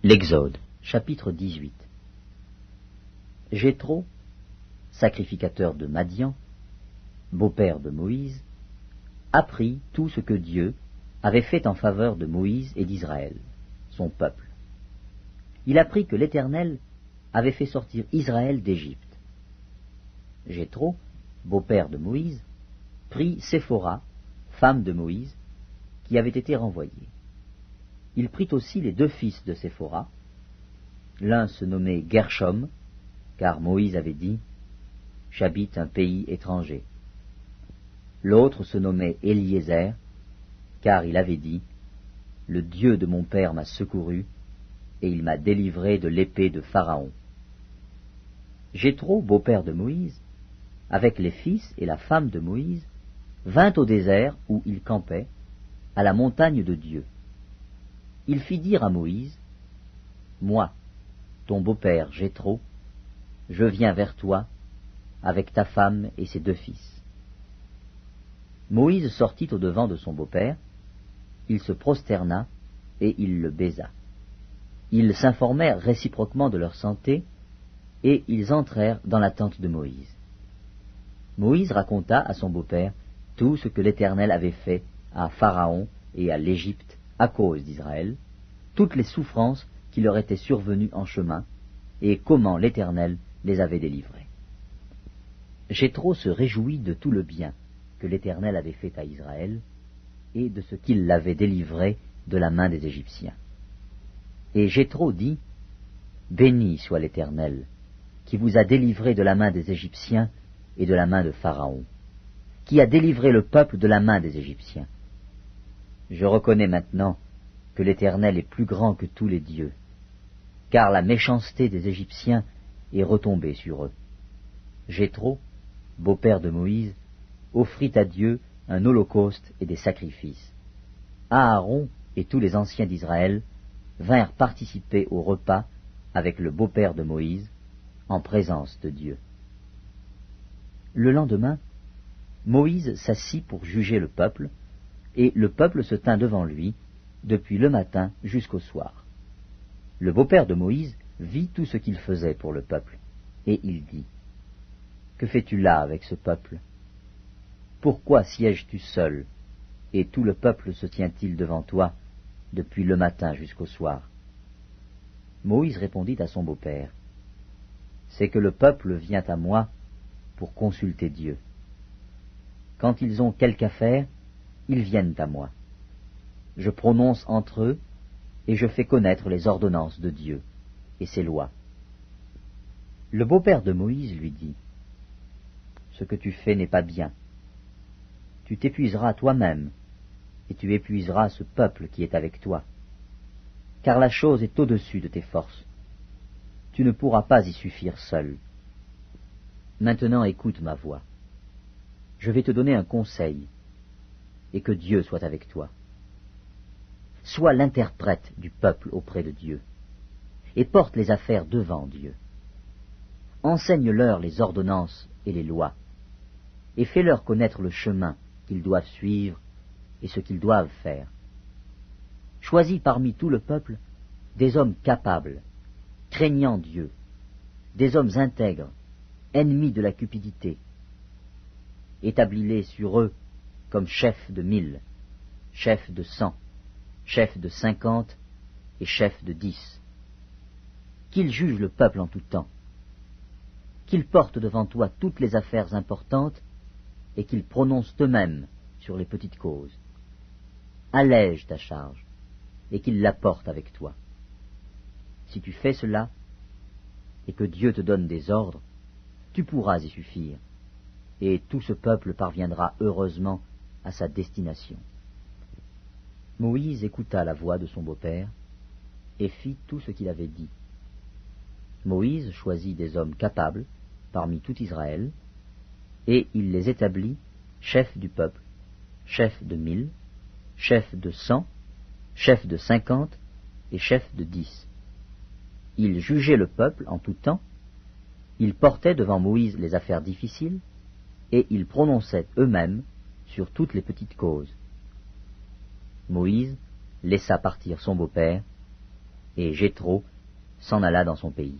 L'Exode, chapitre 18. Jéthro, sacrificateur de Madian, beau-père de Moïse, apprit tout ce que Dieu avait fait en faveur de Moïse et d'Israël, son peuple. Il apprit que l'Éternel avait fait sortir Israël d'Égypte. Jéthro, beau-père de Moïse, prit Séphora, femme de Moïse, qui avait été renvoyée. Il prit aussi les deux fils de Séphora. L'un se nommait Gershom, car Moïse avait dit « J'habite un pays étranger ». L'autre se nommait Éliézer, car il avait dit « Le Dieu de mon père m'a secouru, et il m'a délivré de l'épée de Pharaon ». Jéthro, beau-père de Moïse, avec les fils et la femme de Moïse, vint au désert où il campait, à la montagne de Dieu. Il fit dire à Moïse, « Moi, ton beau-père Jéthro, je viens vers toi, avec ta femme et ses deux fils. » Moïse sortit au-devant de son beau-père, il se prosterna, et il le baisa. Ils s'informèrent réciproquement de leur santé, et ils entrèrent dans la tente de Moïse. Moïse raconta à son beau-père tout ce que l'Éternel avait fait à Pharaon et à l'Égypte à cause d'Israël, toutes les souffrances qui leur étaient survenues en chemin, et comment l'Éternel les avait délivrés. Jéthro se réjouit de tout le bien que l'Éternel avait fait à Israël, et de ce qu'il l'avait délivré de la main des Égyptiens. Et Jéthro dit, « Béni soit l'Éternel, qui vous a délivré de la main des Égyptiens et de la main de Pharaon, qui a délivré le peuple de la main des Égyptiens. Je reconnais maintenant que l'Éternel est plus grand que tous les dieux, car la méchanceté des Égyptiens est retombée sur eux. » Jéthro, beau-père de Moïse, offrit à Dieu un holocauste et des sacrifices. Aaron et tous les anciens d'Israël vinrent participer au repas avec le beau-père de Moïse, en présence de Dieu. Le lendemain, Moïse s'assit pour juger le peuple, et le peuple se tint devant lui, depuis le matin jusqu'au soir. Le beau-père de Moïse vit tout ce qu'il faisait pour le peuple, et il dit, « Que fais-tu là avec ce peuple? Pourquoi sièges-tu seul, et tout le peuple se tient-il devant toi, depuis le matin jusqu'au soir ?» Moïse répondit à son beau-père, « C'est que le peuple vient à moi pour consulter Dieu. Quand ils ont quelque affaire, ils viennent à moi. Je prononce entre eux, et je fais connaître les ordonnances de Dieu et ses lois. » Le beau-père de Moïse lui dit, « Ce que tu fais n'est pas bien. Tu t'épuiseras toi-même, et tu épuiseras ce peuple qui est avec toi, car la chose est au-dessus de tes forces. Tu ne pourras pas y suffire seul. Maintenant écoute ma voix. Je vais te donner un conseil, et que Dieu soit avec toi. Sois l'interprète du peuple auprès de Dieu, et porte les affaires devant Dieu. Enseigne-leur les ordonnances et les lois, et fais-leur connaître le chemin qu'ils doivent suivre et ce qu'ils doivent faire. Choisis parmi tout le peuple des hommes capables, craignant Dieu, des hommes intègres, ennemis de la cupidité. Établis-les sur eux comme chefs de 1000, chefs de 100, chefs de 50 et chefs de 10. Qu'ils jugent le peuple en tout temps, qu'ils portent devant toi toutes les affaires importantes et qu'ils prononcent eux-mêmes sur les petites causes. Allège ta charge et qu'ils la portent avec toi. Si tu fais cela, et que Dieu te donne des ordres, tu pourras y suffire, et tout ce peuple parviendra heureusement à sa destination. » Moïse écouta la voix de son beau-père, et fit tout ce qu'il avait dit. Moïse choisit des hommes capables parmi tout Israël, et il les établit chefs du peuple, chefs de 1000, chefs de 100, chefs de 50 et chefs de 10. Ils jugeaient le peuple en tout temps, ils portaient devant Moïse les affaires difficiles, et ils prononçaient eux-mêmes sur toutes les petites causes. Moïse laissa partir son beau-père, Et Jéthro s'en alla dans son pays.